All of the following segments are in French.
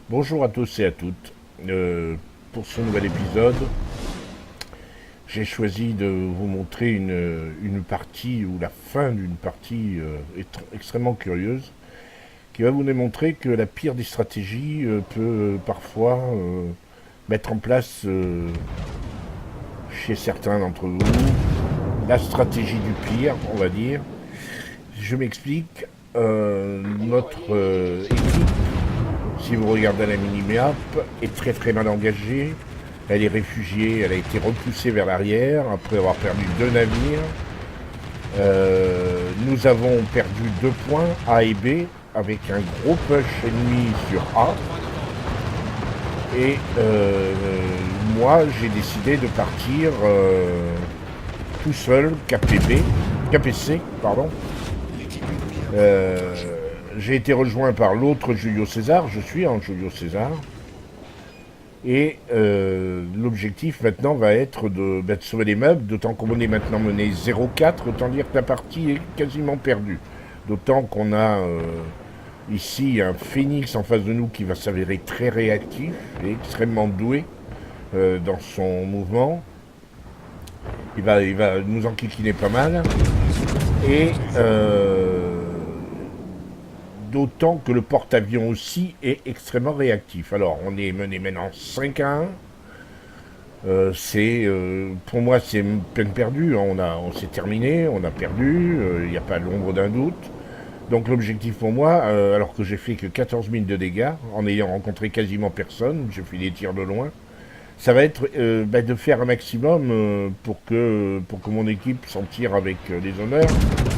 Bonjour à tous et à toutes. Pour ce nouvel épisode, j'ai choisi de vous montrer une partie ou la fin d'une partie extrêmement curieuse qui va vous démontrer que la pire des stratégies peut parfois mettre en place chez certains d'entre vous la stratégie du pire, on va dire. Je m'explique. Notre équipe, si vous regardez la mini-map, est très très mal engagée. Elle est réfugiée, elle a été repoussée vers l'arrière après avoir perdu 2 navires. Nous avons perdu 2 points, A et B, avec un gros push ennemi sur A. Et moi, j'ai décidé de partir tout seul, KPC, pardon. J'ai été rejoint par l'autre Julio César, je suis en Julio César. Et l'objectif maintenant va être de sauver les meubles, d'autant qu'on est maintenant mené 0-4, autant dire que la partie est quasiment perdue. D'autant qu'on a ici un phénix en face de nous qui va s'avérer très réactif et extrêmement doué dans son mouvement. Il va nous enquiquiner pas mal. Et d'autant que le porte-avions aussi est extrêmement réactif. Alors, on est mené maintenant 5-1. Pour moi, c'est peine perdue. On s'est terminé, on a perdu. Il n'y a pas l'ombre d'un doute. Donc, l'objectif pour moi, alors que j'ai fait que 14 000 de dégâts, en ayant rencontré quasiment personne, j'ai fait des tirs de loin, ça va être de faire un maximum pour que mon équipe s'en tire avec les honneurs.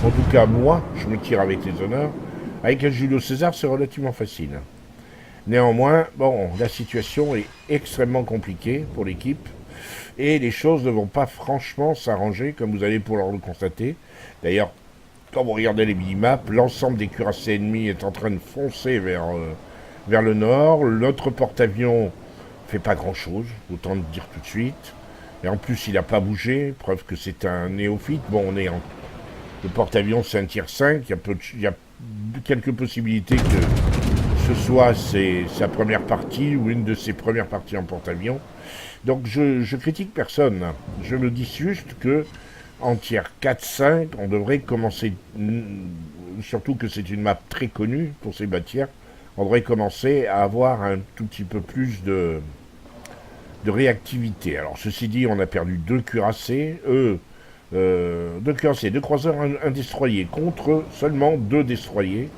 En tout cas, moi, je me tire avec les honneurs. Avec un Julio César, c'est relativement facile. Néanmoins, bon, la situation est extrêmement compliquée pour l'équipe et les choses ne vont pas franchement s'arranger, comme vous allez pouvoir le constater. D'ailleurs, quand vous regardez les minimaps, l'ensemble des cuirassés ennemis est en train de foncer vers le nord. Notre porte-avions fait pas grand-chose, autant le dire tout de suite. Et en plus, il n'a pas bougé, preuve que c'est un néophyte. Bon, le porte-avions, c'est un tier 5, il y a quelques possibilités que ce soit sa première partie ou une de ses premières parties en porte-avions. Donc je critique personne. Je me dis juste que en tier 4-5, on devrait commencer, surtout que c'est une map très connue pour ces bâtiments, on devrait commencer à avoir un tout petit peu plus de réactivité. Alors ceci dit, on a perdu 2 cuirassés, 2 cuirassés, 2 croiseurs, un destroyer, contre seulement 2 destroyers.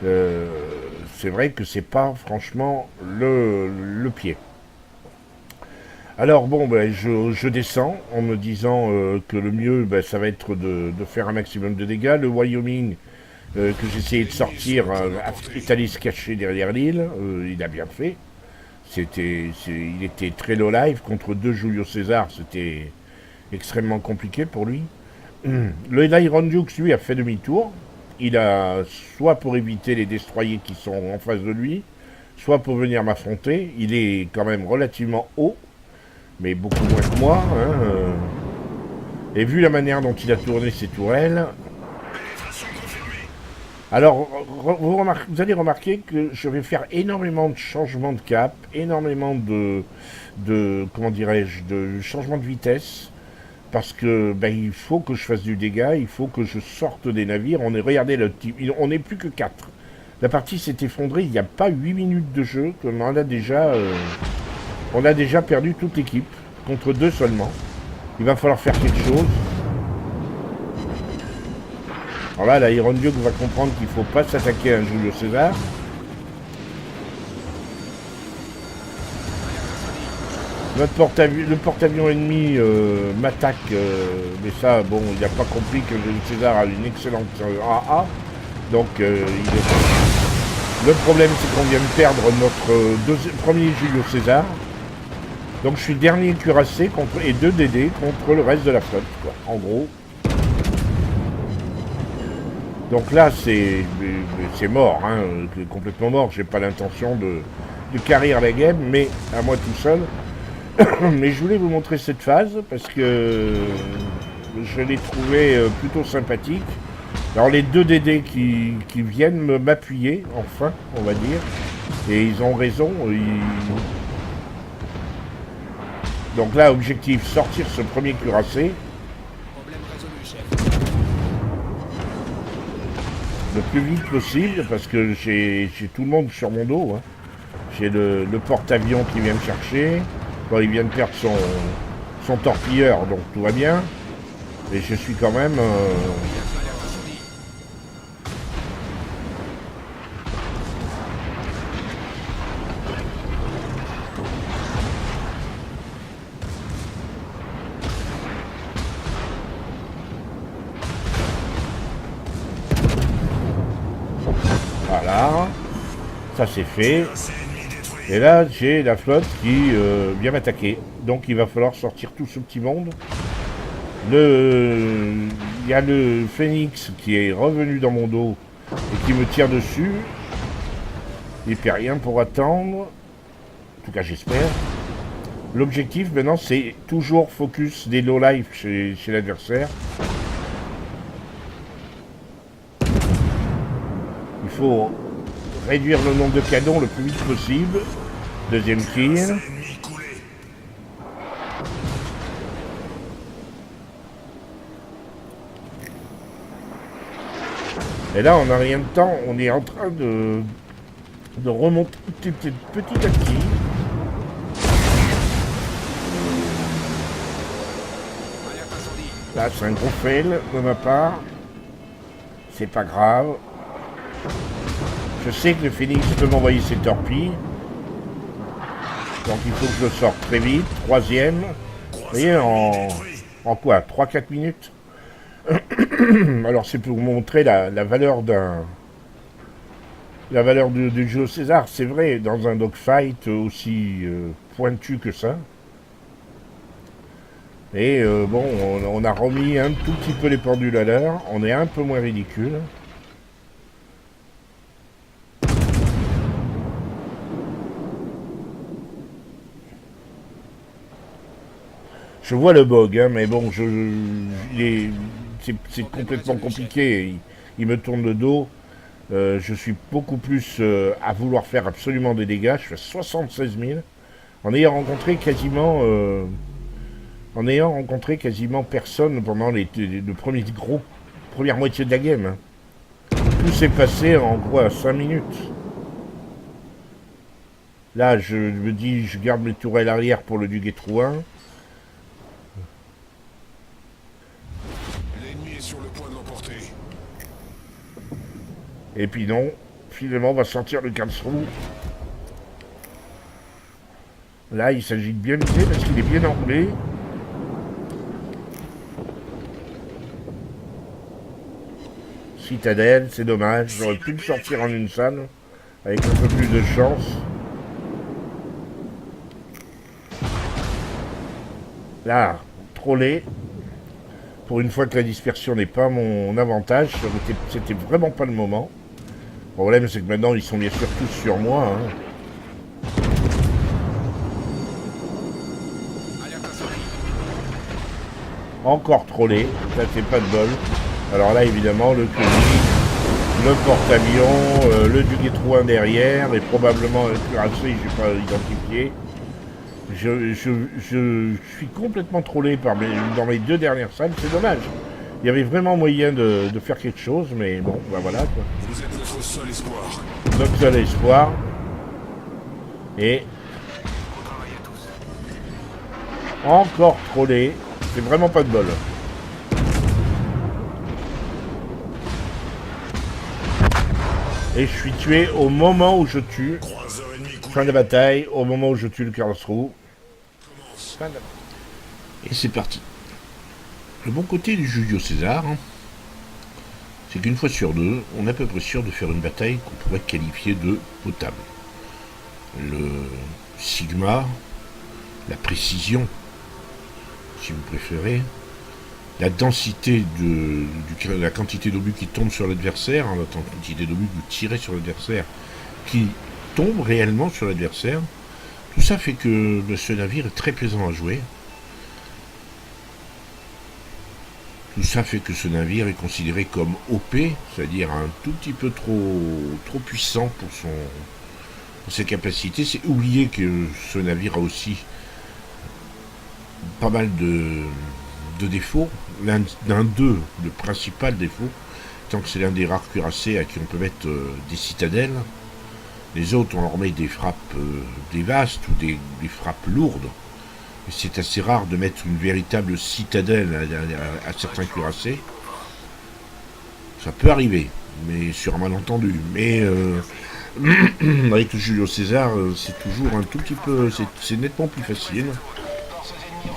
C'est vrai que c'est pas franchement le pied. Alors bon, je descends en me disant que le mieux, ça va être de faire un maximum de dégâts. Le Wyoming, que j'essayais de sortir, est allé se cacher derrière l'île. Il a bien fait. Il était très low life contre 2 Julio César, c'était extrêmement compliqué pour lui. Le Iron Duke, lui, a fait demi-tour. Il a, soit pour éviter les destroyers qui sont en face de lui, soit pour venir m'affronter. Il est quand même relativement haut, mais beaucoup moins que moi. Et vu la manière dont il a tourné ses tourelles... Alors, vous allez remarquer que je vais faire énormément de changements de cap, énormément de changement de vitesse, parce que il faut que je fasse du dégât, il faut que je sorte des navires. Regardez, on n'est plus que 4. La partie s'est effondrée il n'y a pas 8 minutes de jeu, on a déjà perdu toute l'équipe, contre 2 seulement. Il va falloir faire quelque chose. Alors là, l'Iron Duke va comprendre qu'il ne faut pas s'attaquer à un Julio César. Le porte-avions ennemi m'attaque, mais ça, bon, il n'a pas compris que Julio César a une excellente AA. Donc, le problème, c'est qu'on vient de perdre notre premier Julio César. Donc, je suis dernier cuirassé et 2 DD contre le reste de la flotte, quoi, en gros. Donc là, c'est mort, complètement mort. J'ai pas l'intention de carrir la game, mais à moi tout seul. Mais je voulais vous montrer cette phase parce que je l'ai trouvée plutôt sympathique. Alors les deux DD qui viennent m'appuyer, enfin, on va dire. Et ils ont raison. Donc là, objectif, sortir ce premier cuirassé. Problème résolu, chef. Le plus vite possible, parce que j'ai tout le monde sur mon dos. Hein. J'ai le porte-avions qui vient me chercher. Bon, il vient de perdre son torpilleur, donc tout va bien. Et je suis quand même... Voilà. Ça c'est fait. Et là, j'ai la flotte qui vient m'attaquer. Donc il va falloir sortir tout ce petit monde. Il y a le Phoenix qui est revenu dans mon dos et qui me tire dessus. Il fait rien pour attendre. En tout cas, j'espère. L'objectif maintenant, c'est toujours focus des low life chez l'adversaire. Il faut réduire le nombre de canons le plus vite possible. Deuxième kill. Et là, on n'a rien de temps. On est en train de remonter petit à petit. Là, c'est un gros fail de ma part. C'est pas grave. Je sais que le Phoenix peut m'envoyer ses torpilles. Donc il faut que je le sorte très vite. Troisième. Vous voyez, en quoi 3-4 minutes. Alors c'est pour vous montrer la valeur du jeu César. C'est vrai, dans un dogfight aussi pointu que ça. Et bon, on a remis un tout petit peu les pendules à l'heure. On est un peu moins ridicule. Je vois le bug, hein, mais bon, c'est complètement compliqué. Il me tourne le dos. Je suis beaucoup plus à vouloir faire absolument des dégâts. Je fais 76 000. En ayant rencontré quasiment personne pendant première moitié de la game. Hein. Tout s'est passé en quoi 5 minutes. Là, je me dis, je garde mes tourelles arrière pour le Duguay-Trouin. Et puis non, finalement on va sortir le Karlsruhe. Là il s'agit de bien viser parce qu'il est bien enroulé. Citadelle, c'est dommage, j'aurais pu le sortir en une salle, avec un peu plus de chance. Là, trollé. Pour une fois que la dispersion n'est pas mon avantage, c'était vraiment pas le moment. Le problème, c'est que maintenant, ils sont bien sûr tous sur moi. Hein. Encore trollé. Ça, c'est pas de bol. Alors là, évidemment, le Koenig, le porte-avions, le Duguay-Trouin derrière, et probablement un cuirassé, je n'ai pas identifié. Je suis complètement trollé dans mes deux dernières salles. C'est dommage. Il y avait vraiment moyen de faire quelque chose, mais bon, bah voilà quoi. Vous êtes notre seul espoir. Notre seul espoir. Et encore trollé. C'est vraiment pas de bol. Et je suis tué au moment où je tue. Fin de la bataille, au moment où je tue le Karlsruhe. Et c'est parti. Le bon côté du Julio César, c'est qu'une fois sur deux, on est à peu près sûr de faire une bataille qu'on pourrait qualifier de potable. Le sigma, la précision, si vous préférez, la densité la quantité d'obus qui tombe sur l'adversaire, la quantité d'obus que vous tirez sur l'adversaire, qui tombe réellement sur l'adversaire, tout ça fait que ce navire est très plaisant à jouer. Tout ça fait que ce navire est considéré comme OP, c'est-à-dire un tout petit peu trop puissant pour ses capacités. C'est oublier que ce navire a aussi pas mal de défauts. L'un d'eux, le principal défaut, tant que c'est l'un des rares cuirassés à qui on peut mettre des citadelles. Les autres, on leur met des frappes, des vastes ou des frappes lourdes. Et c'est assez rare de mettre une véritable citadelle à certains cuirassés. Ça peut arriver, mais sur un malentendu. Mais avec Julio César, c'est toujours un tout petit peu... C'est nettement plus facile.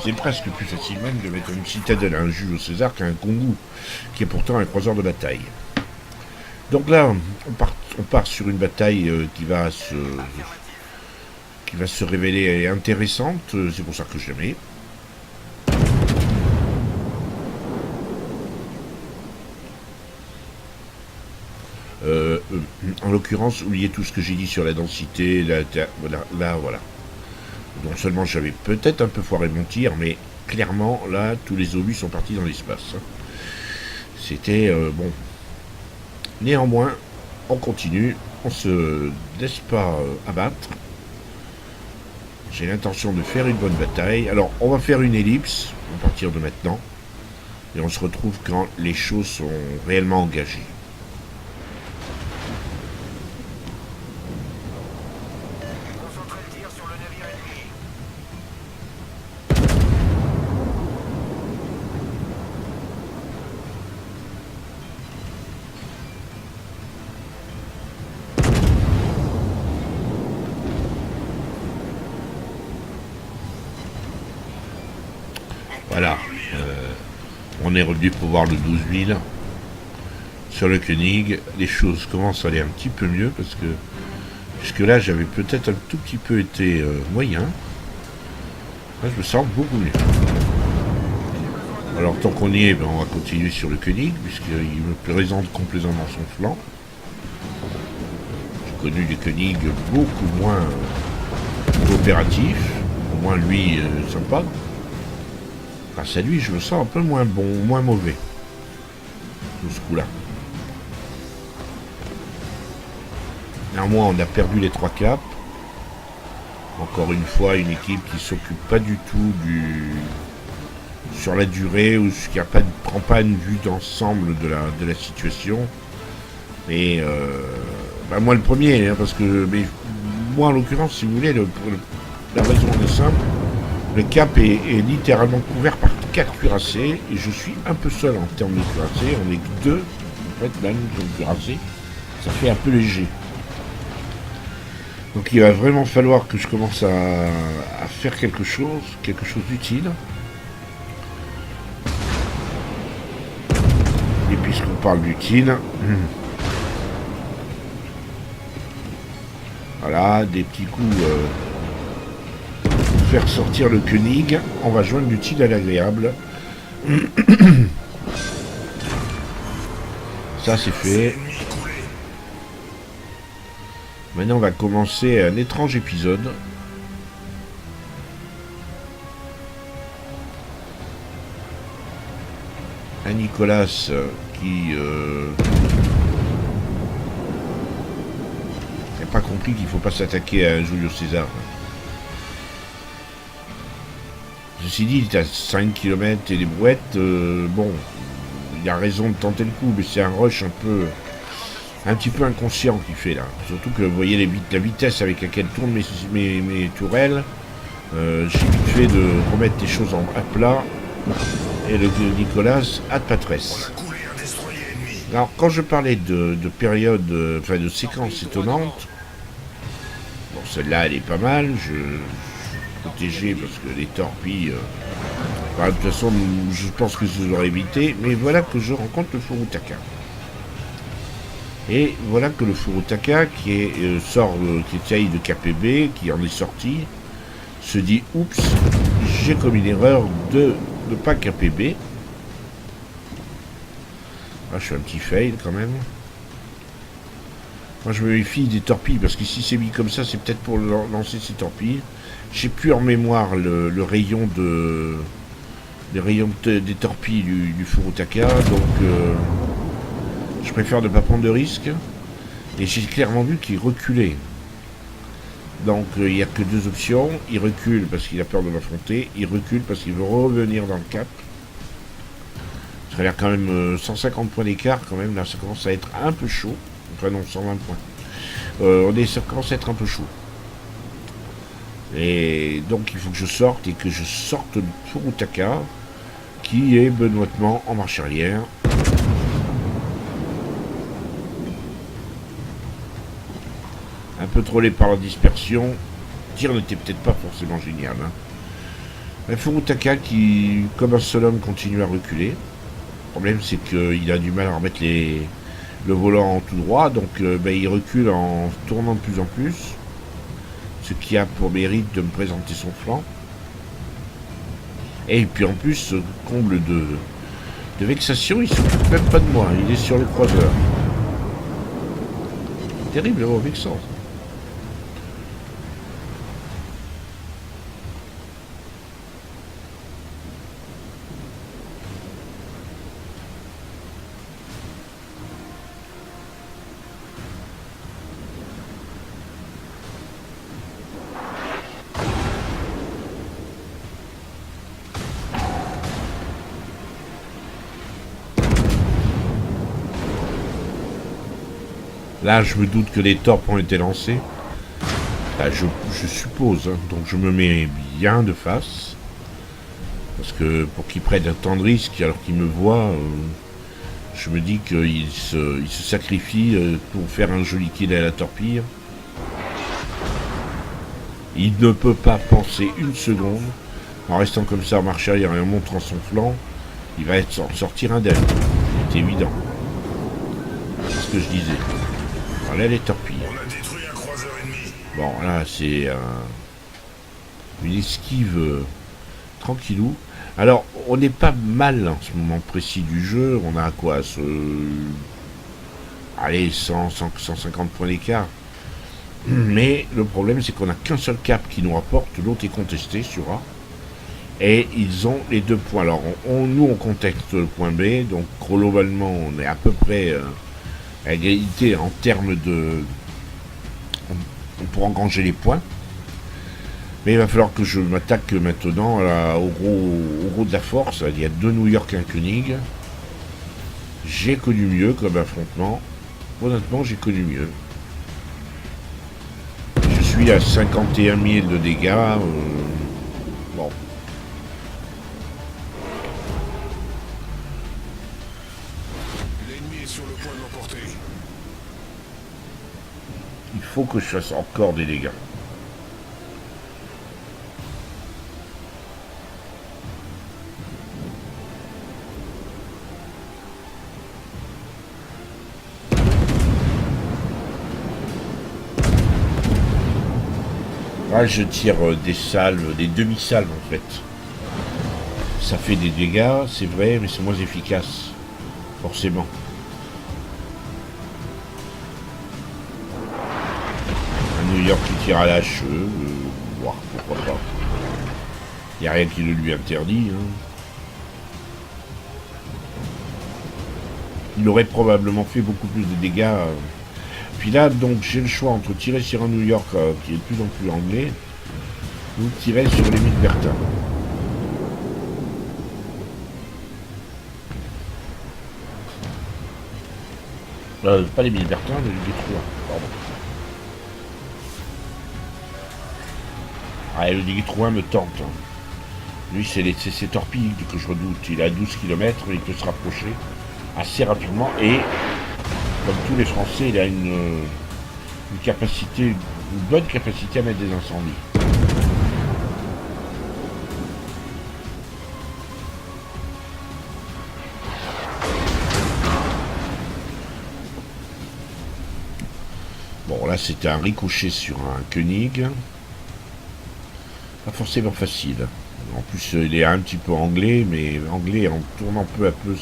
C'est presque plus facile même de mettre une citadelle à un Julio César qu'à un Kongu, qui est pourtant un croiseur de bataille. Donc là, on part sur une bataille qui va se révéler intéressante, c'est pour ça que je l'aimais. En l'occurrence, oubliez tout ce que j'ai dit sur la densité, voilà. Non seulement j'avais peut-être un peu foiré mon tir, mais clairement, là, tous les obus sont partis dans l'espace. C'était bon. Néanmoins, on continue, on se laisse pas abattre. J'ai l'intention de faire une bonne bataille. Alors, on va faire une ellipse à partir de maintenant. Et on se retrouve quand les choses sont réellement engagées. Concentrez le tir sur le navire ennemi. Voilà. On est revenu pour voir le 12 000. Sur le Koenig, les choses commencent à aller un petit peu mieux parce que jusque-là, j'avais peut-être un tout petit peu été moyen. Là, je me sens beaucoup mieux. Alors, tant qu'on y est, on va continuer sur le Koenig puisqu'il me présente complaisamment son flanc. J'ai connu des Koenig beaucoup moins coopératifs. Au moins, lui, sympa. Grâce à lui, je me sens un peu moins bon, moins mauvais. Tout ce coup-là. Néanmoins, on a perdu les 3 caps. Encore une fois, une équipe qui s'occupe pas du tout sur la durée ou qui prend pas une vue d'ensemble de la situation. Mais moi le premier, parce que moi en l'occurrence, si vous voulez, la raison est simple. Le cap est littéralement couvert par 4 cuirassés et je suis un peu seul en termes de cuirassés. On est que 2, en fait, même comme cuirassés. Ça fait un peu léger. Donc il va vraiment falloir que je commence à faire quelque chose d'utile. Et puisqu'on parle d'utile, voilà, des petits coups pour faire sortir le Koenig. On va joindre l'utile à l'agréable. Ça c'est fait. Maintenant, on va commencer un étrange épisode. Un Nicolas qui n'a pas compris qu'il ne faut pas s'attaquer à un Julio César. Ceci dit, il est à 5 km et des brouettes. Bon, il a raison de tenter le coup, mais c'est un rush un petit peu inconscient qu'il fait là. Surtout que vous voyez la vitesse avec laquelle tournent mes tourelles. J'ai vite fait de remettre les choses à plat. Et le Nicolas a de patresse. Alors quand je parlais de période, enfin de séquences étonnantes, bon celle-là elle est pas mal, je suis protégé parce que les torpilles, de toute façon je pense que je les aurais évité, mais voilà que je rencontre le Furutaka. Et voilà que le Furutaka qui essaye de KPB, qui en est sorti, se dit oups, j'ai commis l'erreur de ne pas KPB. Ah, je fais un petit fail quand même. Moi je me méfie des torpilles parce que si c'est mis comme ça, c'est peut-être pour lancer ces torpilles. J'ai plus en mémoire le rayon les rayons des torpilles du Furutaka, donc je préfère ne pas prendre de risques. Et j'ai clairement vu qu'il reculait. Donc il n'y a que deux options. Il recule parce qu'il a peur de m'affronter, il recule parce qu'il veut revenir dans le cap. Ça a l'air quand même 150 points d'écart quand même, là ça commence à être un peu chaud. Enfin non, 120 points. Ça commence à être un peu chaud. Et donc il faut que je sorte et que je sorte du Furutaka qui est benoîtement en marche arrière. Un peu trollé par la dispersion. Le tir n'était peut-être pas forcément génial. Hein. Un Furutaka qui, comme un seul homme, continue à reculer. Le problème c'est qu'il a du mal à remettre le volant tout droit, donc il recule en tournant de plus en plus. Ce qui a pour mérite de me présenter son flanc. Et puis en plus, comble de vexation, il ne s'occupe même pas de moi, il est sur le croiseur. Terriblement vexant. Là, je me doute que les torpes ont été lancés. Là, je suppose. Hein. Donc, je me mets bien de face. Parce que pour qu'ils prennent un temps de risque, alors qu'ils me voient, je me dis qu'ils se sacrifient pour faire un joli kill à la torpille. Il ne peut pas penser une seconde. En restant comme ça en marche arrière et en montrant son flanc, il va en sortir indemne. C'est évident. C'est ce que je disais. Voilà les torpilles. On a détruit un croiseur ennemi. Bon, là, c'est une esquive tranquillou. Alors, on n'est pas mal en ce moment précis du jeu. On a quoi allez, 150 points d'écart. Mais le problème, c'est qu'on n'a qu'un seul cap qui nous rapporte. L'autre est contesté sur A. Et ils ont les 2 points. Alors, nous, on conteste le point B. Donc, globalement, on est à peu près à égalité en termes de... On pourra engranger les points. Mais il va falloir que je m'attaque maintenant au gros de la force. Il y a 2 New York et un Koenig. J'ai connu mieux comme affrontement. Honnêtement, j'ai connu mieux. Je suis à 51 000 de dégâts. Bon. L'ennemi est sur le point de l'emporter. Il faut que je fasse encore des dégâts. Là, je tire des salves, des demi-salves en fait. Ça fait des dégâts, c'est vrai, mais c'est moins efficace. Forcément. Un New York qui tire à la HE, pourquoi pas. Il n'y a rien qui le lui interdit. Hein. Il aurait probablement fait beaucoup plus de dégâts. Puis là, donc, j'ai le choix entre tirer sur un New York qui est de plus en plus anglais ou tirer sur les Milbertins. Pas les Milbertins, mais les Détroits, pardon. Ah, le Détroit me tente. Hein. Lui, c'est ses torpilles que je redoute. Il est à 12 km, il peut se rapprocher assez rapidement et, comme tous les Français, il a une bonne capacité à mettre des incendies. Bon, là, c'était un ricochet sur un Koenig. Pas forcément facile. En plus, il est un petit peu anglais, mais anglais en tournant peu à peu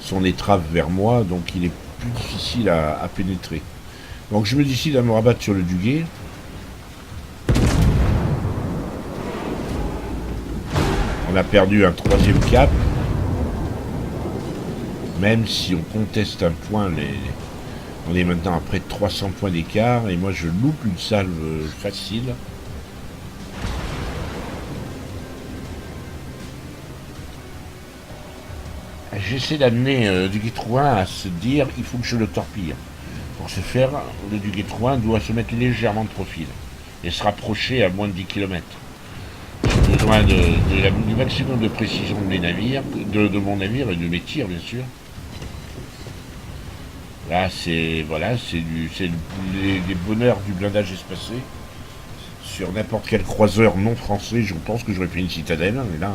son étrave vers moi, donc il est plus difficile à pénétrer. Donc je me décide à me rabattre sur le Duguay. En On a perdu un 3e cap. Même si on conteste un point, on est maintenant à près de 300 points d'écart. Et moi, je loupe une salve facile. J'essaie d'amener du Guétrouin à se dire il faut que je le torpille. Pour ce faire, le du Guétrouin doit se mettre légèrement de profil et se rapprocher à moins de 10 km. J'ai besoin du maximum de précision de mes navires, de mon navire et de mes tirs bien sûr. Là c'est voilà, c'est les bonheurs du blindage espacé. Sur n'importe quel croiseur non français, je pense que j'aurais fait une citadelle, mais là.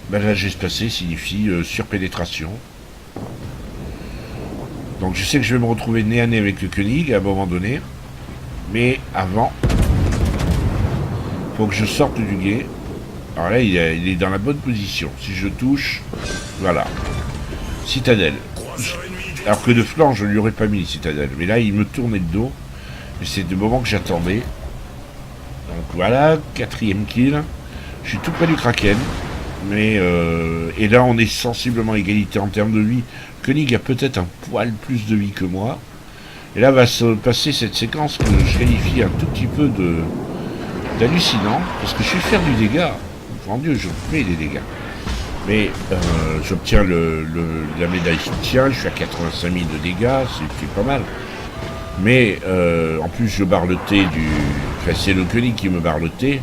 Blindage espacé signifie surpénétration. Donc je sais que je vais me retrouver nez à nez avec le Koenig à un moment donné. Mais avant, faut que je sorte du guet. Alors là, il est dans la bonne position. Si je touche, voilà. Citadelle. Alors que de flanc, je ne lui aurais pas mis citadelle. Mais là, il me tournait le dos. Et c'est le moment que j'attendais. Donc voilà, 4e kill. Je suis tout près du Kraken. Mais et là on est sensiblement à égalité en termes de vie. Koenig a peut-être un poil plus de vie que moi. Et là va se passer cette séquence que je qualifie un tout petit peu d'hallucinant. Parce que je vais faire du dégât. Mon Dieu, je fais des dégâts. Mais j'obtiens la médaille soutien, je suis à 85 000 de dégâts, c'est pas mal. Mais en plus je barre le T Enfin c'est le Koenig qui me barre le T.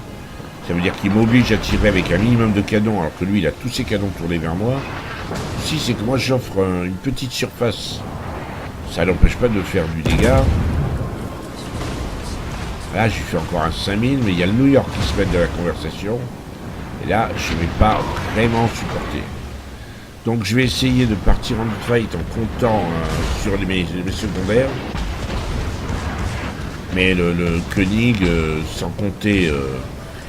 Ça veut dire qu'il m'oblige à tirer avec un minimum de canons, alors que lui, il a tous ses canons tournés vers moi. Si, c'est que moi, j'offre une petite surface. Ça n'empêche pas de faire du dégât. Là, j'ai fait encore un 5000, mais il y a le New York qui se met dans la conversation. Et là, je ne vais pas vraiment supporter. Donc, je vais essayer de partir en fight en comptant sur mes secondaires. Mais le Koenig, sans compter...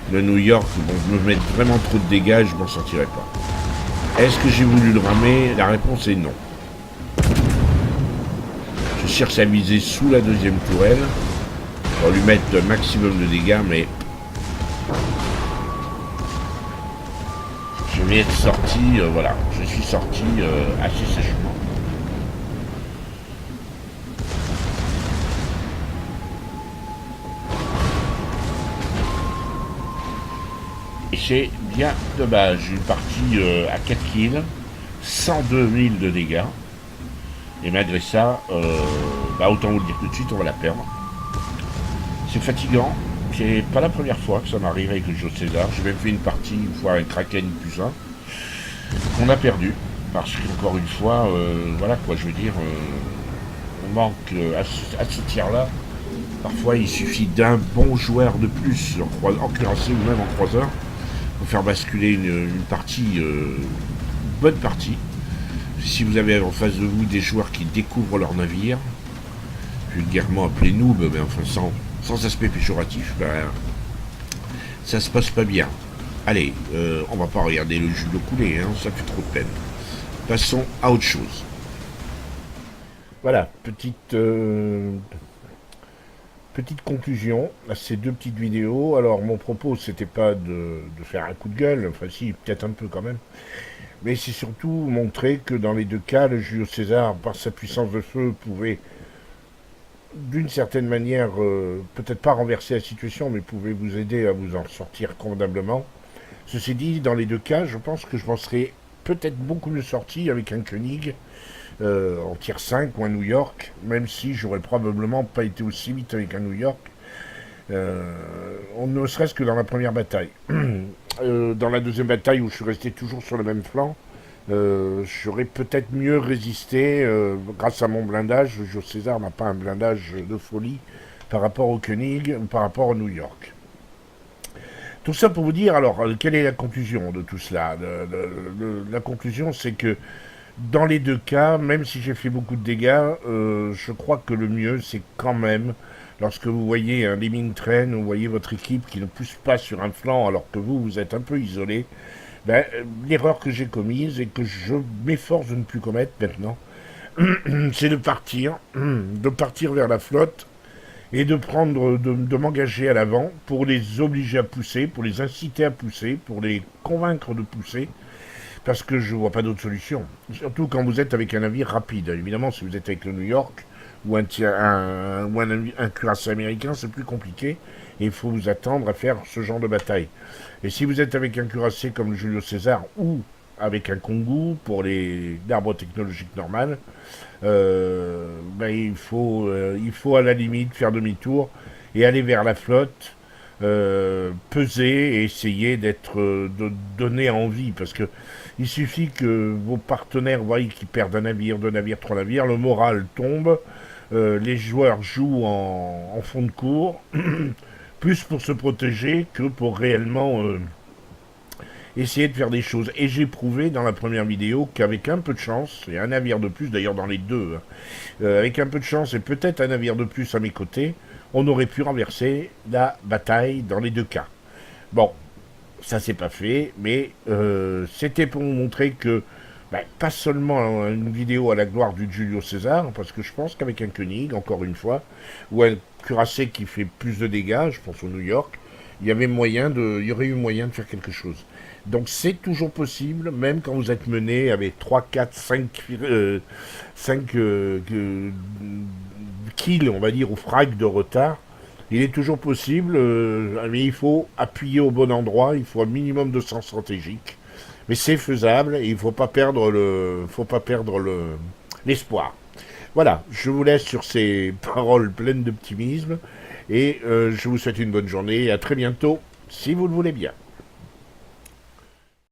le New York, vont me mettre vraiment trop de dégâts et je m'en sortirai pas. Est-ce que j'ai voulu le ramer? La réponse est non. Je cherche à viser sous la 2e tourelle pour lui mettre le maximum de dégâts, mais je vais être sorti, voilà, je suis sorti assez sèchement. Et c'est bien dommage. Une partie à 4 kills, 102 000 de dégâts. Et malgré ça, autant vous le dire tout de suite, on va la perdre. C'est fatigant. C'est pas la première fois que ça m'arrive avec le Jules César. J'ai même fait une partie, une fois avec Kraken plus 1. On a perdu. Parce qu'encore une fois, voilà quoi, je veux dire, on manque à ce tiers-là. Parfois, il suffit d'un bon joueur de plus, en cuirassé ou même en croiseur, pour faire basculer une partie, une bonne partie. Si vous avez en face de vous des joueurs qui découvrent leur navire, vulgairement appelés noobs, mais enfin sans aspect péjoratif, ça se passe pas bien. Allez, on va pas regarder le jus de couler, hein, ça fait trop de peine. Passons à autre chose. Voilà, petite conclusion à ces 2 petites vidéos. Alors mon propos c'était pas de faire un coup de gueule, enfin si, peut-être un peu quand même, mais c'est surtout montrer que dans les 2 cas, le Jules César, par sa puissance de feu, pouvait d'une certaine manière, peut-être pas renverser la situation, mais pouvait vous aider à vous en sortir convenablement. Ceci dit, dans les 2 cas, je pense que je m'en serais peut-être beaucoup mieux sorti avec un Koenig en tier 5 ou un New York, même si j'aurais probablement pas été aussi vite avec un New York, on ne serait-ce que dans la première bataille. Dans la 2e bataille où je suis resté toujours sur le même flanc, j'aurais peut-être mieux résisté grâce à mon blindage. Jules César n'a pas un blindage de folie par rapport au Koenig ou par rapport au New York. Tout ça pour vous dire, alors, quelle est la conclusion de tout cela? La conclusion, c'est que dans les 2 cas, même si j'ai fait beaucoup de dégâts, je crois que le mieux, c'est quand même, lorsque vous voyez un Lemming Train, vous voyez votre équipe qui ne pousse pas sur un flanc alors que vous êtes un peu isolé, l'erreur que j'ai commise et que je m'efforce de ne plus commettre maintenant, c'est de partir vers la flotte et de m'engager à l'avant pour les obliger à pousser, pour les inciter à pousser, pour les convaincre de pousser, parce que je ne vois pas d'autre solution. Surtout quand vous êtes avec un navire rapide. Évidemment, si vous êtes avec le New York ou un cuirassé américain, c'est plus compliqué, et il faut vous attendre à faire ce genre de bataille. Et si vous êtes avec un cuirassé comme le Julio César ou avec un Kongu pour les arbres technologiques normales, ben il faut à la limite faire demi-tour et aller vers la flotte, peser et essayer de donner envie, parce que il suffit que vos partenaires voient qu'ils perdent un navire, deux navires, trois navires, le moral tombe, les joueurs jouent en fond de cours, plus pour se protéger que pour réellement essayer de faire des choses. Et j'ai prouvé dans la première vidéo qu'avec un peu de chance, et un navire de plus, d'ailleurs dans les deux, avec un peu de chance et peut-être un navire de plus à mes côtés, on aurait pu renverser la bataille dans les deux cas. Bon, ça s'est pas fait, mais c'était pour vous montrer que pas seulement une vidéo à la gloire du Julio César, parce que je pense qu'avec un Koenig, encore une fois, ou un cuirassé qui fait plus de dégâts, je pense au New York, il y aurait eu moyen de faire quelque chose. Donc c'est toujours possible, même quand vous êtes mené avec 3, 4, 5 kills, on va dire, ou frag de retard. Il est toujours possible, mais il faut appuyer au bon endroit, il faut un minimum de sens stratégique. Mais c'est faisable et il ne faut pas perdre l'espoir. Voilà, je vous laisse sur ces paroles pleines d'optimisme et je vous souhaite une bonne journée et à très bientôt, si vous le voulez bien.